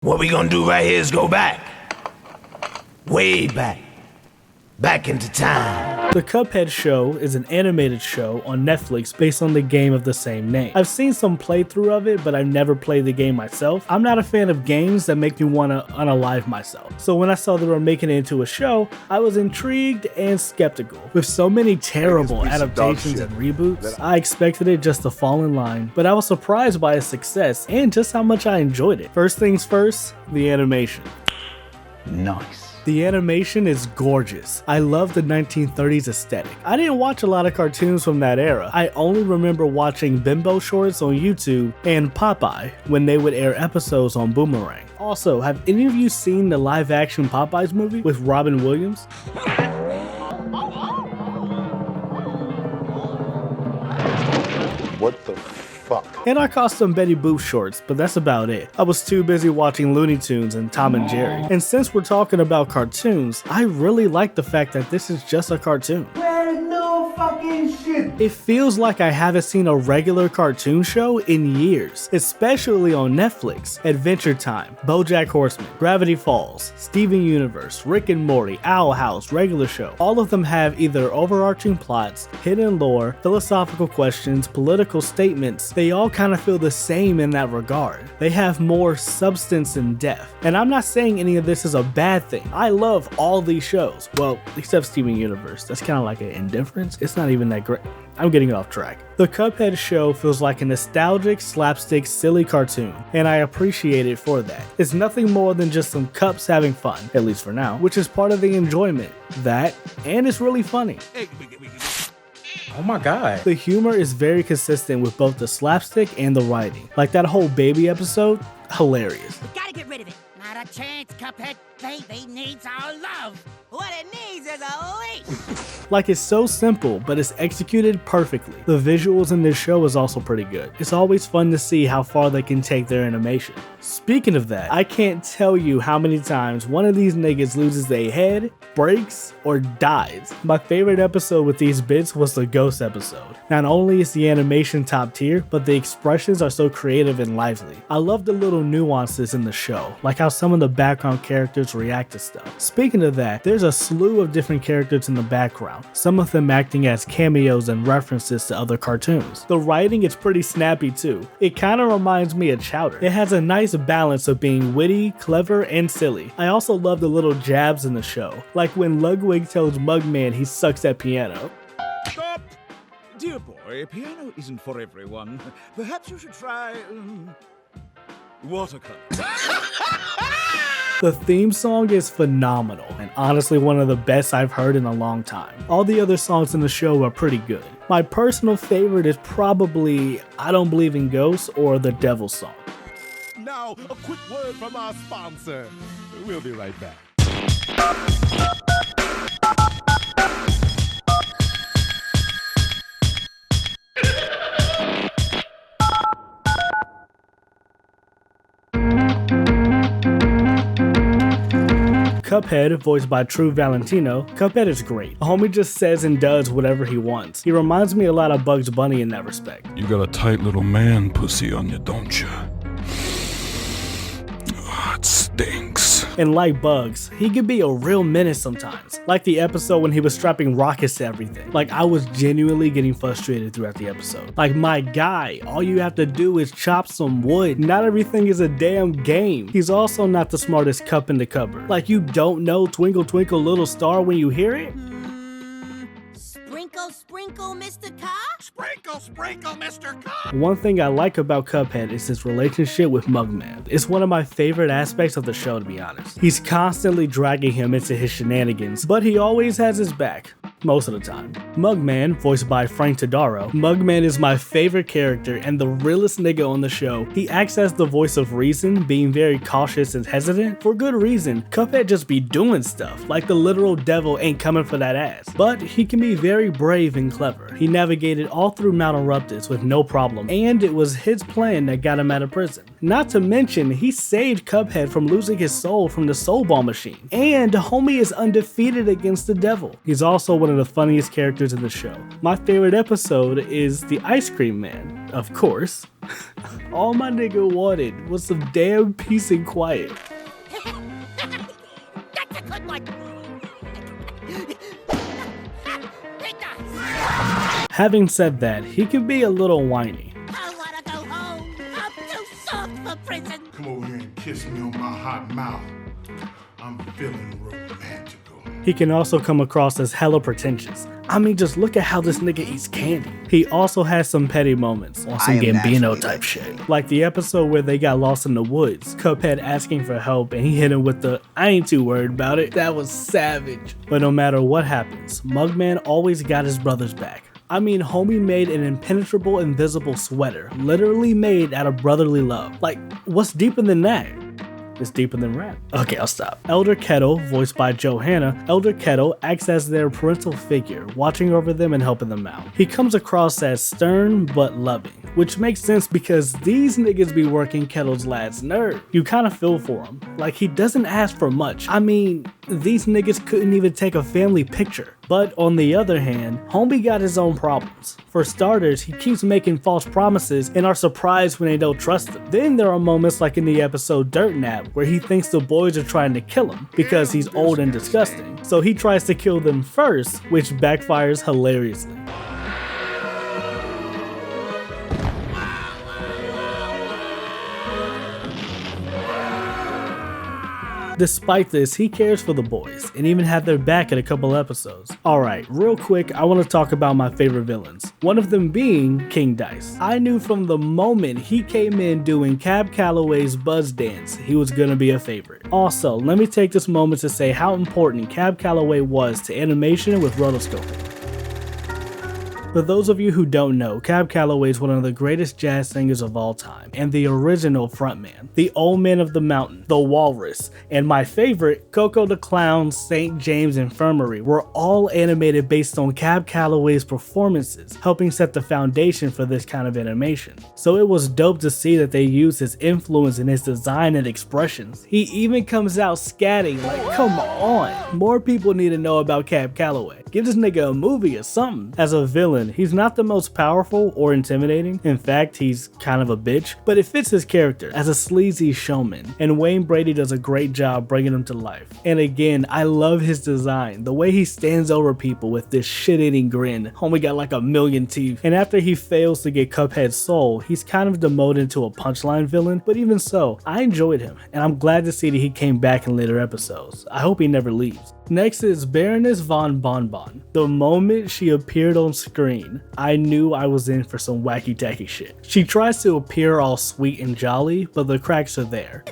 What we gonna do right here is go back. Way back. Back into time. The Cuphead Show is an animated show on Netflix based on the game of the same name. I've seen some playthrough of it, but I've never played the game myself. I'm not a fan of games that make me want to unalive myself. So when I saw they were making it into a show, I was intrigued and skeptical. With so many terrible adaptations and reboots, I expected it just to fall in line, but I was surprised by its success and just how much I enjoyed it. First things first, the animation. Nice. The animation is gorgeous. I love the 1930s aesthetic. I didn't watch a lot of cartoons from that era. I only remember watching Bimbo shorts on YouTube and Popeye when they would air episodes on Boomerang. Also, have any of you seen the live action Popeyes movie with Robin Williams? What the fuck? And I caught some Betty Boop shorts, but that's about it. I was too busy watching Looney Tunes and Tom and Jerry. And since we're talking about cartoons, I really like the fact that this is just a cartoon. No fucking shit. It feels like I haven't seen a regular cartoon show in years, especially on Netflix. Adventure Time, BoJack Horseman, Gravity Falls, Steven Universe, Rick and Morty, Owl House, Regular Show. All of them have either overarching plots, hidden lore, philosophical questions, political statements. They all kind of feel the same in that regard. They have more substance and depth. And I'm not saying any of this is a bad thing. I love all these shows. Well, except Steven Universe. That's kind of like an indifference. It's not even that great. I'm getting off track. The Cuphead Show feels like a nostalgic, slapstick, silly cartoon, and I appreciate it for that. It's nothing more than just some cups having fun, at least for now, which is part of the enjoyment. That, and it's really funny. Oh my god. The humor is very consistent with both the slapstick and the writing. Like that whole baby episode, hilarious. We gotta get rid of it. Not a chance, Cuphead. Baby needs our love. What it needs is a leash. Like, it's so simple, but it's executed perfectly. The visuals in this show is also pretty good. It's always fun to see how far they can take their animation. Speaking of that, I can't tell you how many times one of these niggas loses their head, breaks, or dies. My favorite episode with these bits was the ghost episode. Not only is the animation top tier, but the expressions are so creative and lively. I love the little nuances in the show, like how some of the background characters react to stuff. Speaking of that, there's a slew of different characters in the background, some of them acting as cameos and references to other cartoons. The writing is pretty snappy too. It kinda reminds me of Chowder. It has a nice balance of being witty, clever, and silly. I also love the little jabs in the show, like when Ludwig tells Mugman he sucks at piano. Stop! Dear boy, piano isn't for everyone. Perhaps you should try, watercolor. The theme song is phenomenal, and honestly one of the best I've heard in a long time. All the other songs in the show are pretty good. My personal favorite is probably I Don't Believe in Ghosts or the Devil Song. Now, a quick word from our sponsor. We'll be right back. Cuphead, voiced by True Valentino. Cuphead is great. The homie just says and does whatever he wants. He reminds me a lot of Bugs Bunny in that respect. You got a tight little man pussy on you, don't you? Oh, it stinks. And like Bugs, he can be a real menace sometimes. Like the episode when he was strapping rockets to everything. Like, I was genuinely getting frustrated throughout the episode. Like, my guy, all you have to do is chop some wood. Not everything is a damn game. He's also not the smartest cup in the cupboard. Like, you don't know Twinkle Twinkle Little Star when you hear it? Sprinkle, sprinkle, Mr. Car? Sprinkle, sprinkle, Mr. Car! One thing I like about Cuphead is his relationship with Mugman. It's one of my favorite aspects of the show, to be honest. He's constantly dragging him into his shenanigans, but he always has his back. Most of the time. Mugman, voiced by Frank Todaro. Mugman is my favorite character and the realest nigga on the show. He acts as the voice of reason, being very cautious and hesitant. For good reason. Cuphead just be doing stuff, like the literal devil ain't coming for that ass. But he can be very brave and clever. He navigated all through Mount Eruptus with no problem, and it was his plan that got him out of prison. Not to mention, he saved Cuphead from losing his soul from the soul ball machine. And homie is undefeated against the devil. He's also one one of the funniest characters in the show. My favorite episode is the Ice Cream Man, of course. All my nigga wanted was some damn peace and quiet. That's a good one. Having said that, he can be a little whiny. I wanna go home. I'm too soft for prison. Come over here and kiss me on my hot mouth. I'm feeling romantical. He can also come across as hella pretentious. I mean, just look at how this nigga eats candy. He also has some petty moments on some Gambino type shit. Like the episode where they got lost in the woods, Cuphead asking for help and he hit him with the, I ain't too worried about it. That was savage. But no matter what happens, Mugman always got his brother's back. I mean, homie made an impenetrable invisible sweater, literally made out of brotherly love. Like, what's deeper than that? It's deeper than rap. Okay, I'll stop. Elder Kettle, voiced by Johanna, Elder Kettle acts as their parental figure, watching over them and helping them out. He comes across as stern but loving, which makes sense because these niggas be working Kettle's lad's nerve. You kind of feel for him. Like, he doesn't ask for much. I mean, these niggas couldn't even take a family picture. But on the other hand, homie got his own problems. For starters, he keeps making false promises and are surprised when they don't trust him. Then there are moments like in the episode Dirt Nap, where he thinks the boys are trying to kill him because he's old and disgusting. So he tries to kill them first, which backfires hilariously. Despite this, he cares for the boys, and even had their back in a couple episodes. Alright, real quick, I want to talk about my favorite villains. One of them being King Dice. I knew from the moment he came in doing Cab Calloway's Buzz Dance, he was gonna be a favorite. Also, let me take this moment to say how important Cab Calloway was to animation with rotoscoping. For those of you who don't know, Cab Calloway is one of the greatest jazz singers of all time, and the original frontman, the Old Man of the Mountain, the Walrus, and my favorite, Coco the Clown, St. James Infirmary, were all animated based on Cab Calloway's performances, helping set the foundation for this kind of animation. So it was dope to see that they used his influence in his design and expressions. He even comes out scatting, like, come on! More people need to know about Cab Calloway. Give this nigga a movie or something. As a villain, he's not the most powerful or intimidating. In fact, he's kind of a bitch, but it fits his character as a sleazy showman, and Wayne Brady does a great job bringing him to life. And again, I love his design, the way he stands over people with this shit-eating grin. Homie got like a million teeth, and after he fails to get Cuphead's soul, he's kind of demoted to a punchline villain, but even so, I enjoyed him, and I'm glad to see that he came back in later episodes. I hope he never leaves. Next is Baroness von Bonbon. The moment she appeared on screen, I knew I was in for some wacky tacky shit. She tries to appear all sweet and jolly, but the cracks are there.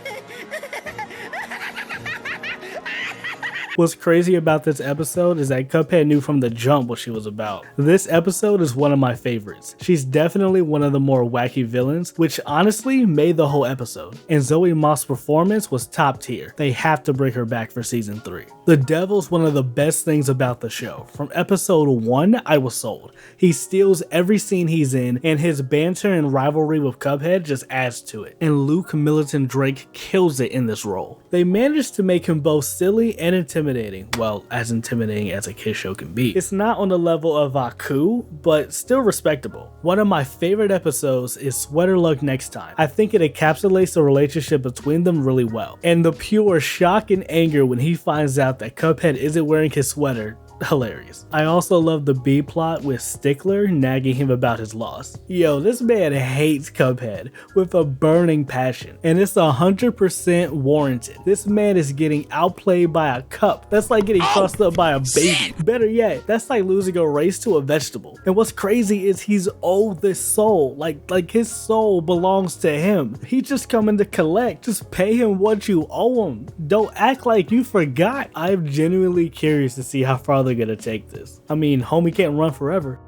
What's crazy about this episode is that Cuphead knew from the jump what she was about. This episode is one of my favorites. She's definitely one of the more wacky villains, which honestly made the whole episode. And Zoe Moss' performance was top tier. They have to bring her back for season 3. The Devil's one of the best things about the show. From episode 1, I was sold. He steals every scene he's in, and his banter and rivalry with Cuphead just adds to it. And Luke Militant Drake kills it in this role. They managed to make him both silly and intimidating. Well, as intimidating as a kid show can be. It's not on the level of Aku, but still respectable. One of my favorite episodes is Sweater Luck Next Time. I think it encapsulates the relationship between them really well. And the pure shock and anger when he finds out that Cuphead isn't wearing his sweater, hilarious. I also love the B plot with Stickler nagging him about his loss. Yo, this man hates Cuphead with a burning passion, and it's 100% warranted. This man is getting outplayed by a cup. That's like getting tossed up by a baby. Better yet, that's like losing a race to a vegetable. And what's crazy is he's owed this soul. Like his soul belongs to him. He's just coming to collect. Just pay him what you owe him. Don't act like you forgot. I'm genuinely curious to see how far they're gonna take this. I mean, homie can't run forever.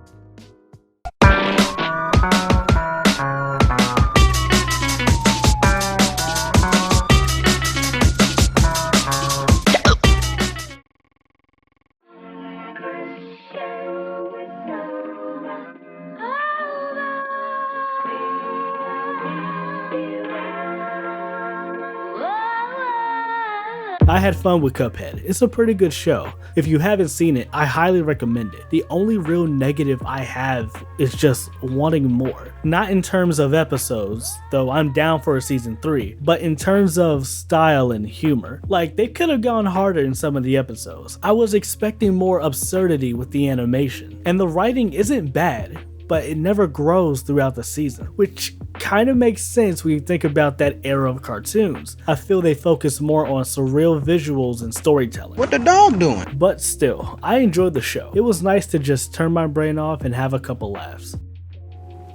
I had fun with Cuphead. It's a pretty good show. If you haven't seen it, I highly recommend it. The only real negative I have is just wanting more. Not in terms of episodes, though I'm down for a season 3, but in terms of style and humor. Like, they could have gone harder in some of the episodes. I was expecting more absurdity with the animation. And the writing isn't bad, but it never grows throughout the season, which kind of makes sense when you think about that era of cartoons. I feel they focus more on surreal visuals and storytelling. What the dog doing? But still, I enjoyed the show. It was nice to just turn my brain off and have a couple laughs.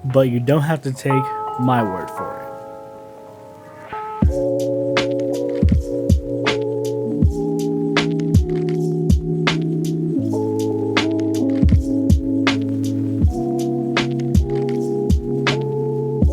But you don't have to take my word for it.